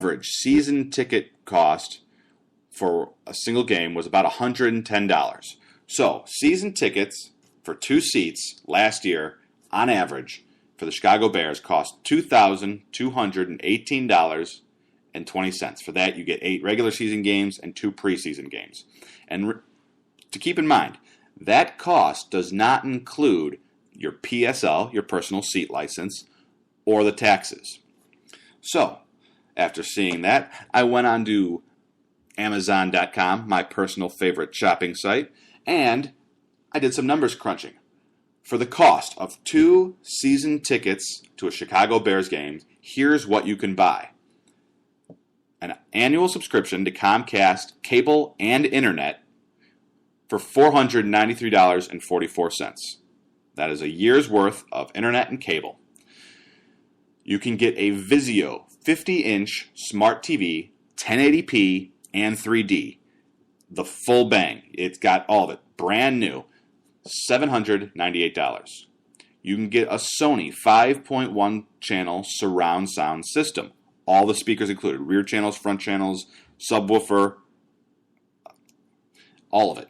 average season ticket cost for a single game was about $110. So, season tickets for 2 seats last year, on average, for the Chicago Bears cost $2,218.20. For that, you get 8 regular season games and 2 preseason games. And to keep in mind, that cost does not include your PSL, your personal seat license, or the taxes. So, after seeing that, I went on to Amazon.com, my personal favorite shopping site, and I did some numbers crunching. For the cost of 2 season tickets to a Chicago Bears game, here's what you can buy. An annual subscription to Comcast cable and internet for $493.44. That is a year's worth of internet and cable. You can get a Vizio 50-inch smart TV, 1080p, and 3D. The full bang. It's got all of it. Brand new. $798. You can get a Sony 5.1 channel surround sound system. All the speakers included. Rear channels, front channels, subwoofer, all of it.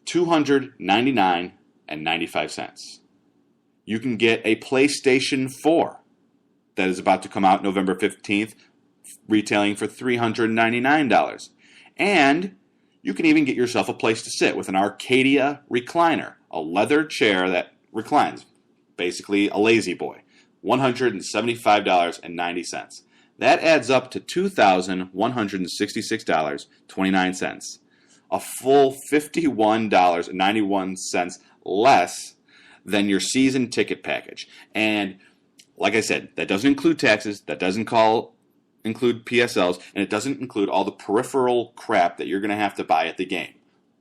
$299.95. You can get a PlayStation 4 that is about to come out November 15th, retailing for $399. And you can even get yourself a place to sit with an Arcadia recliner, a leather chair that reclines, basically a lazy boy, $175.90. That adds up to $2,166.29, a full $51.91 less than your season ticket package. And like I said, that doesn't include taxes, that doesn't include PSLs, and it doesn't include all the peripheral crap that you're going to have to buy at the game.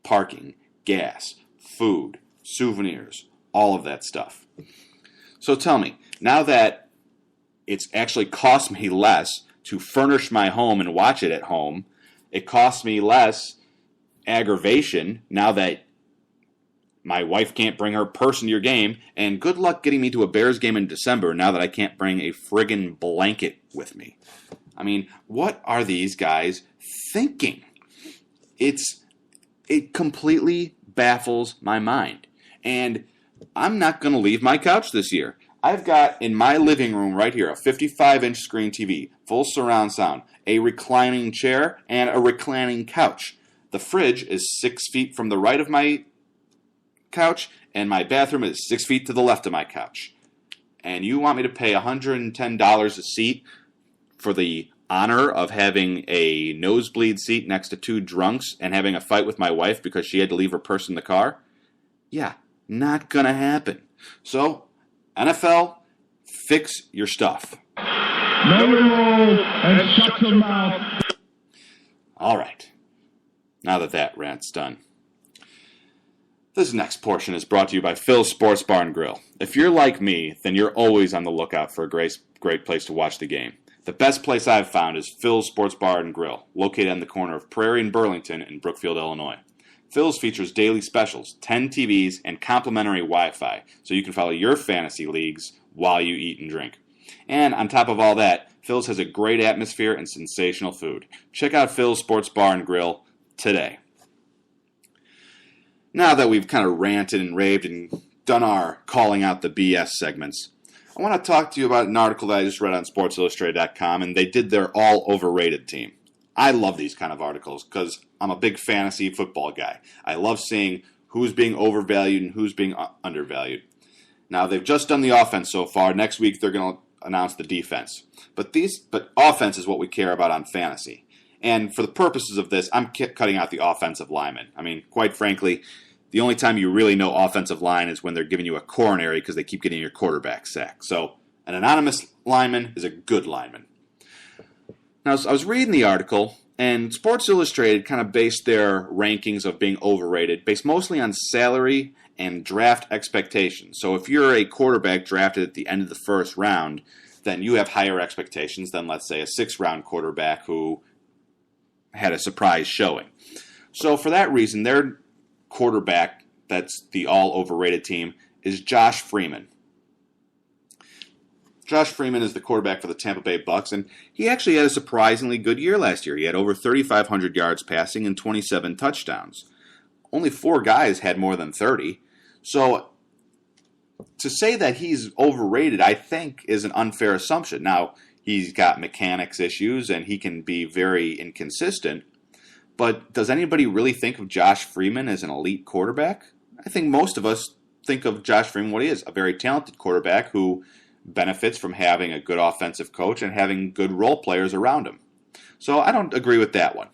Parking, gas, food, souvenirs, all of that stuff. So tell me, now that it's actually cost me less to furnish my home and watch it at home, it costs me less aggravation now that my wife can't bring her purse into your game, and good luck getting me to a Bears game in December now that I can't bring a friggin' blanket with me. I mean, what are these guys thinking? It completely baffles my mind. And I'm not going to leave my couch this year. I've got in my living room right here a 55-inch screen TV, full surround sound, a reclining chair, and a reclining couch. The fridge is 6 feet from the right of my couch, and my bathroom is 6 feet to the left of my couch. And you want me to pay $110 a seat for the honor of having a nosebleed seat next to 2 drunks and having a fight with my wife because she had to leave her purse in the car? Yeah, not gonna happen. So, NFL, fix your stuff. Know your role and shut your mouth. All right. Now that rant's done. This next portion is brought to you by Phil's Sports Bar and Grill. If you're like me, then you're always on the lookout for a great place to watch the game. The best place I've found is Phil's Sports Bar and Grill, located on the corner of Prairie and Burlington in Brookfield, Illinois. Phil's features daily specials, 10 TVs, and complimentary Wi-Fi, so you can follow your fantasy leagues while you eat and drink. And on top of all that, Phil's has a great atmosphere and sensational food. Check out Phil's Sports Bar and Grill today. Now that we've kind of ranted and raved and done our calling out the BS segments, I want to talk to you about an article that I just read on SportsIllustrated.com, and they did their all overrated team. I love these kind of articles because I'm a big fantasy football guy. I love seeing who's being overvalued and who's being undervalued. Now, they've just done the offense so far. Next week, they're going to announce the defense. But offense is what we care about on fantasy. And for the purposes of this, I'm cutting out the offensive lineman. I mean, quite frankly, the only time you really know offensive line is when they're giving you a coronary because they keep getting your quarterback sacked. So an anonymous lineman is a good lineman. Now, I was reading the article, and Sports Illustrated kind of based their rankings of being overrated based mostly on salary and draft expectations. So if you're a quarterback drafted at the end of the first round, then you have higher expectations than, let's say, a 6th-round quarterback who had a surprise showing. So for that reason, their quarterback, that's the all-overrated team, is Josh Freeman. Josh Freeman is the quarterback for the Tampa Bay Bucks, and he actually had a surprisingly good year last year. He had over 3,500 yards passing and 27 touchdowns. Only 4 guys had more than 30. So to say that he's overrated, I think, is an unfair assumption. Now, he's got mechanics issues, and he can be very inconsistent. But does anybody really think of Josh Freeman as an elite quarterback? I think most of us think of Josh Freeman what he is, a very talented quarterback who benefits from having a good offensive coach and having good role players around him. So I don't agree with that one.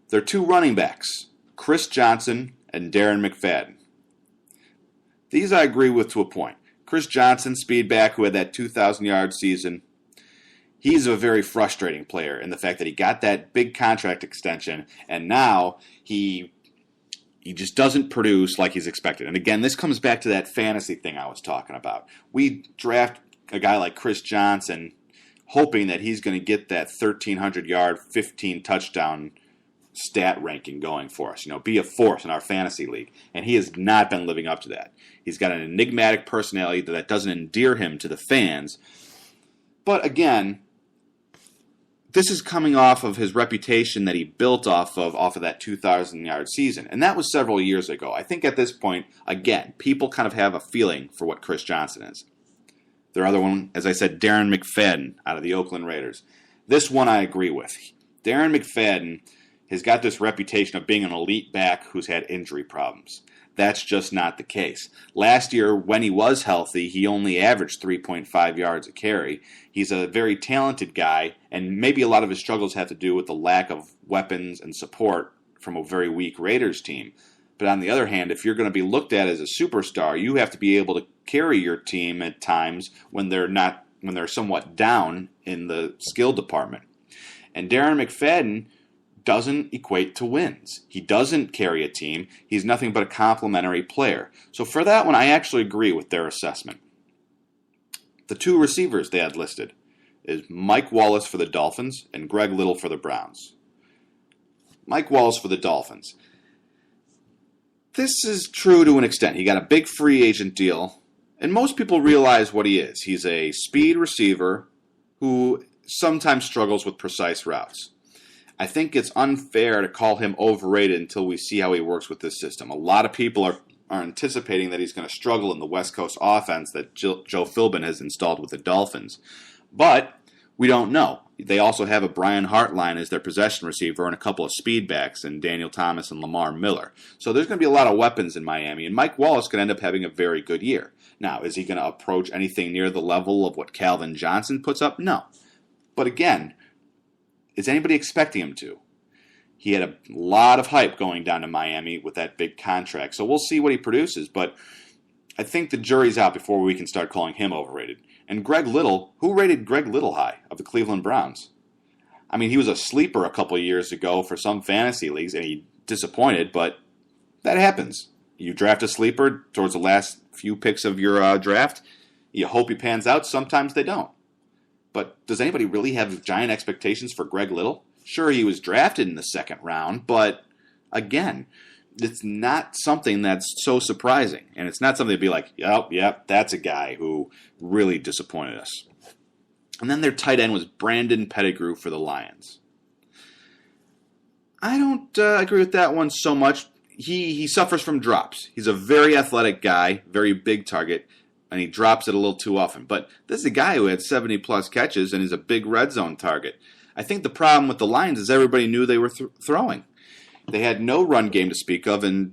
There are 2 running backs, Chris Johnson and Darren McFadden. These I agree with to a point. Chris Johnson, speed back, who had that 2,000-yard season, he's a very frustrating player in the fact that he got that big contract extension, and now he just doesn't produce like he's expected. And again, this comes back to that fantasy thing I was talking about. We draft a guy like Chris Johnson hoping that he's going to get that 1,300-yard, 15-touchdown stat ranking going for us, be a force in our fantasy league. And he has not been living up to that. He's got an enigmatic personality that doesn't endear him to the fans. But again, this is coming off of his reputation that he built off of that 2,000-yard season. And that was several years ago. I think at this point, again, people kind of have a feeling for what Chris Johnson is. Their other one, as I said, Darren McFadden out of the Oakland Raiders. This one I agree with. Darren McFadden has got this reputation of being an elite back who's had injury problems. That's just not the case. Last year, when he was healthy, he only averaged 3.5 yards a carry. He's a very talented guy, and maybe a lot of his struggles have to do with the lack of weapons and support from a very weak Raiders team. But on the other hand, if you're going to be looked at as a superstar, you have to be able to carry your team at times when they're somewhat down in the skill department. And Darren McFadden doesn't equate to wins. He doesn't carry a team. He's nothing but a complimentary player. So for that one, I actually agree with their assessment. The 2 receivers they had listed is Mike Wallace for the Dolphins and Greg Little for the Browns. Mike Wallace for the Dolphins. This is true to an extent. He got a big free agent deal, and most people realize what he is. He's a speed receiver who sometimes struggles with precise routes. I think it's unfair to call him overrated until we see how he works with this system. A lot of people are anticipating that he's going to struggle in the West Coast offense that Joe Philbin has installed with the Dolphins. But we don't know. They also have a Brian Hartline as their possession receiver and a couple of speed backs in Daniel Thomas and Lamar Miller. So there's going to be a lot of weapons in Miami, and Mike Wallace could end up having a very good year. Now, is he going to approach anything near the level of what Calvin Johnson puts up? No. But again, is anybody expecting him to? He had a lot of hype going down to Miami with that big contract. So we'll see what he produces. But I think the jury's out before we can start calling him overrated. And Greg Little, who rated Greg Little high of the Cleveland Browns? I mean, he was a sleeper a couple of years ago for some fantasy leagues, and he disappointed, but that happens. You draft a sleeper towards the last few picks of your draft. You hope he pans out. Sometimes they don't. But does anybody really have giant expectations for Greg Little? Sure, he was drafted in the second round, but again, it's not something that's so surprising. And it's not something to be like, yep, that's a guy who really disappointed us. And then their tight end was Brandon Pettigrew for the Lions. I don't agree with that one so much. He suffers from drops. He's a very athletic guy, very big target, and he drops it a little too often. But this is a guy who had 70-plus catches and is a big red zone target. I think the problem with the Lions is everybody knew they were throwing. They had no run game to speak of, and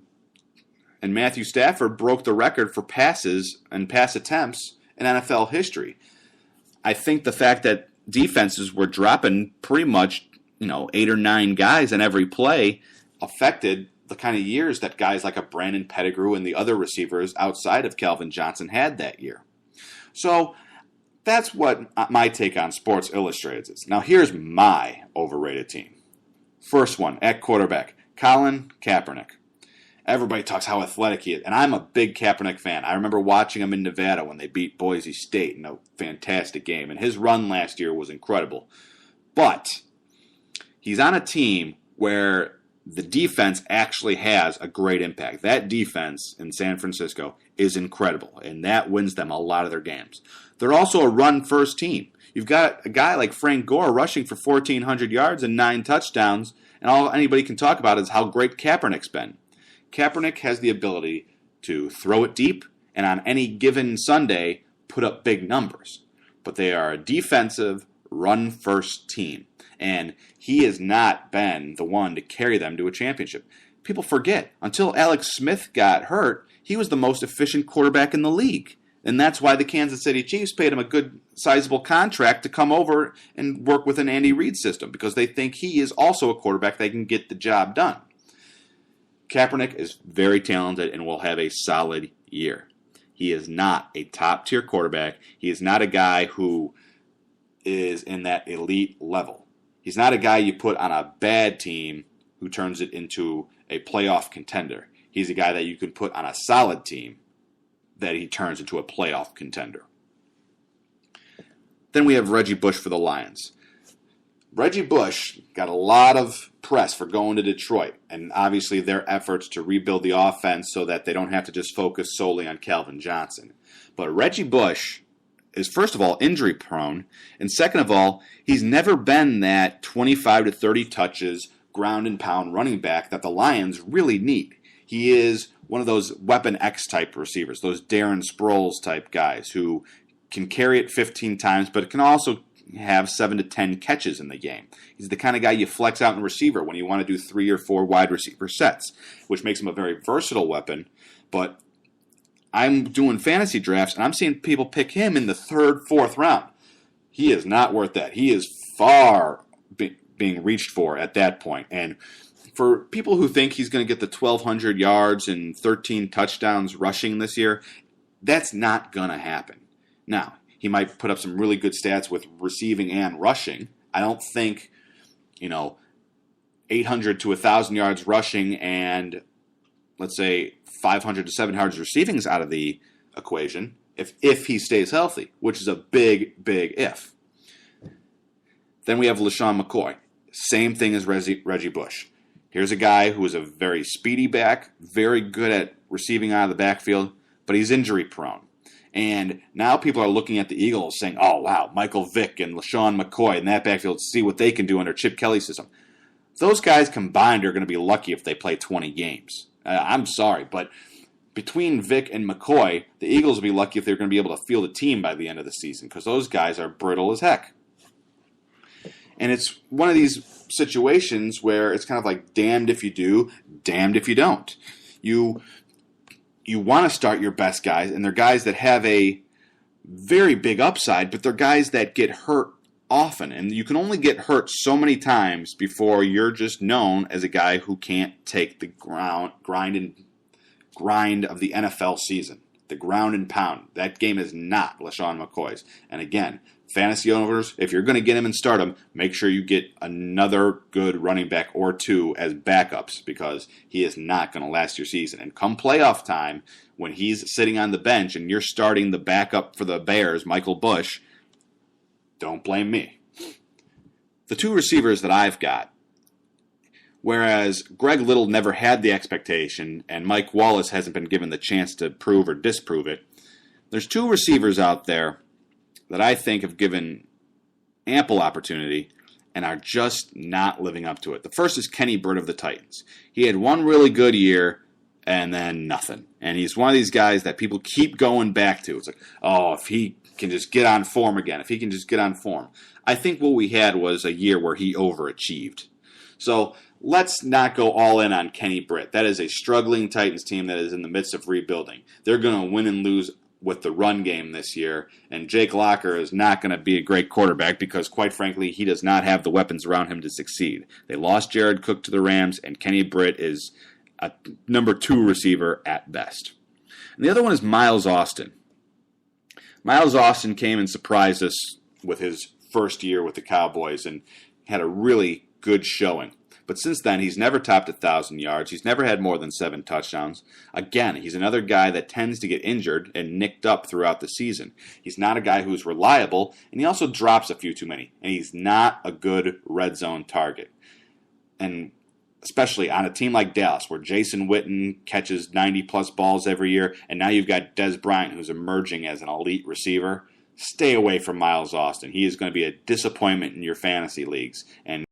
Matthew Stafford broke the record for passes and pass attempts in NFL history. I think the fact that defenses were dropping pretty much, 8 or 9 guys in every play affected the kind of years that guys like a Brandon Pettigrew and the other receivers outside of Calvin Johnson had that year. So that's what my take on Sports Illustrated is. Now here's my overrated team. First one, at quarterback, Colin Kaepernick. Everybody talks how athletic he is, and I'm a big Kaepernick fan. I remember watching him in Nevada when they beat Boise State in a fantastic game, and his run last year was incredible. But he's on a team where the defense actually has a great impact. That defense in San Francisco is incredible, and that wins them a lot of their games. They're also a run-first team. You've got a guy like Frank Gore rushing for 1,400 yards and 9 touchdowns, and all anybody can talk about is how great Kaepernick's been. Kaepernick has the ability to throw it deep, and on any given Sunday, put up big numbers. But they are a defensive, run-first team. And he has not been the one to carry them to a championship. People forget, until Alex Smith got hurt, he was the most efficient quarterback in the league. And that's why the Kansas City Chiefs paid him a good, sizable contract to come over and work with an Andy Reid system, because they think he is also a quarterback that can get the job done. Kaepernick is very talented and will have a solid year. He is not a top-tier quarterback. He is not a guy who is in that elite level. He's not a guy you put on a bad team who turns it into a playoff contender. He's a guy that you can put on a solid team that he turns into a playoff contender. Then we have Reggie Bush for the Lions. Reggie Bush got a lot of press for going to Detroit, and obviously their efforts to rebuild the offense so that they don't have to just focus solely on Calvin Johnson. But Reggie Bush is, first of all, injury prone, and second of all, he's never been that 25 to 30 touches, ground and pound running back that the Lions really need. He is one of those Weapon X type receivers, those Darren Sproles type guys who can carry it 15 times, but can also have 7 to 10 catches in the game. He's the kind of guy you flex out in receiver when you want to do 3 or 4 wide receiver sets, which makes him a very versatile weapon, but I'm doing fantasy drafts, and I'm seeing people pick him in the 3rd, 4th round. He is not worth that. He is far being reached for at that point. And for people who think he's going to get the 1,200 yards and 13 touchdowns rushing this year, that's not going to happen. Now, he might put up some really good stats with receiving and rushing. I don't think, 800 to 1,000 yards rushing and, let's say, 500 to 700 receiving is out of the equation if he stays healthy, which is a big, big if. Then we have LaShawn McCoy. Same thing as Reggie Bush. Here's a guy who is a very speedy back, very good at receiving out of the backfield, but he's injury prone. And now people are looking at the Eagles saying, oh, wow, Michael Vick and LaShawn McCoy in that backfield, see what they can do under Chip Kelly's system. Those guys combined are going to be lucky if they play 20 games. I'm sorry, but between Vick and McCoy, the Eagles will be lucky if they're going to be able to field a team by the end of the season, because those guys are brittle as heck. And it's one of these situations where it's kind of like damned if you do, damned if you don't. You want to start your best guys, and they're guys that have a very big upside, but they're guys that get hurt often. And you can only get hurt so many times before you're just known as a guy who can't take the grind of the NFL season. The ground and pound. That game is not LaShawn McCoy's. And again, fantasy owners, if you're going to get him and start him, make sure you get another good running back or two as backups, because he is not going to last your season. And come playoff time, when he's sitting on the bench and you're starting the backup for the Bears, Michael Bush, don't blame me. The 2 receivers that I've got, whereas Greg Little never had the expectation and Mike Wallace hasn't been given the chance to prove or disprove it, there's 2 receivers out there that I think have given ample opportunity and are just not living up to it. The first is Kenny Britt of the Titans. He had one really good year and then nothing. And he's one of these guys that people keep going back to. It's like, oh, if he can just get on form again, if he can just get on form. I think what we had was a year where he overachieved. So let's not go all in on Kenny Britt. That is a struggling Titans team that is in the midst of rebuilding. They're going to win and lose with the run game this year, and Jake Locker is not going to be a great quarterback because, quite frankly, he does not have the weapons around him to succeed. They lost Jared Cook to the Rams, and Kenny Britt is a number 2 receiver at best. And the other one is Miles Austin. Miles Austin came and surprised us with his first year with the Cowboys and had a really good showing. But since then, he's never topped 1,000 yards. He's never had more than 7 touchdowns. Again, he's another guy that tends to get injured and nicked up throughout the season. He's not a guy who's reliable, and he also drops a few too many. And he's not a good red zone target. And especially on a team like Dallas, where Jason Witten catches 90-plus balls every year, and now you've got Des Bryant, who's emerging as an elite receiver. Stay away from Miles Austin. He is going to be a disappointment in your fantasy leagues. And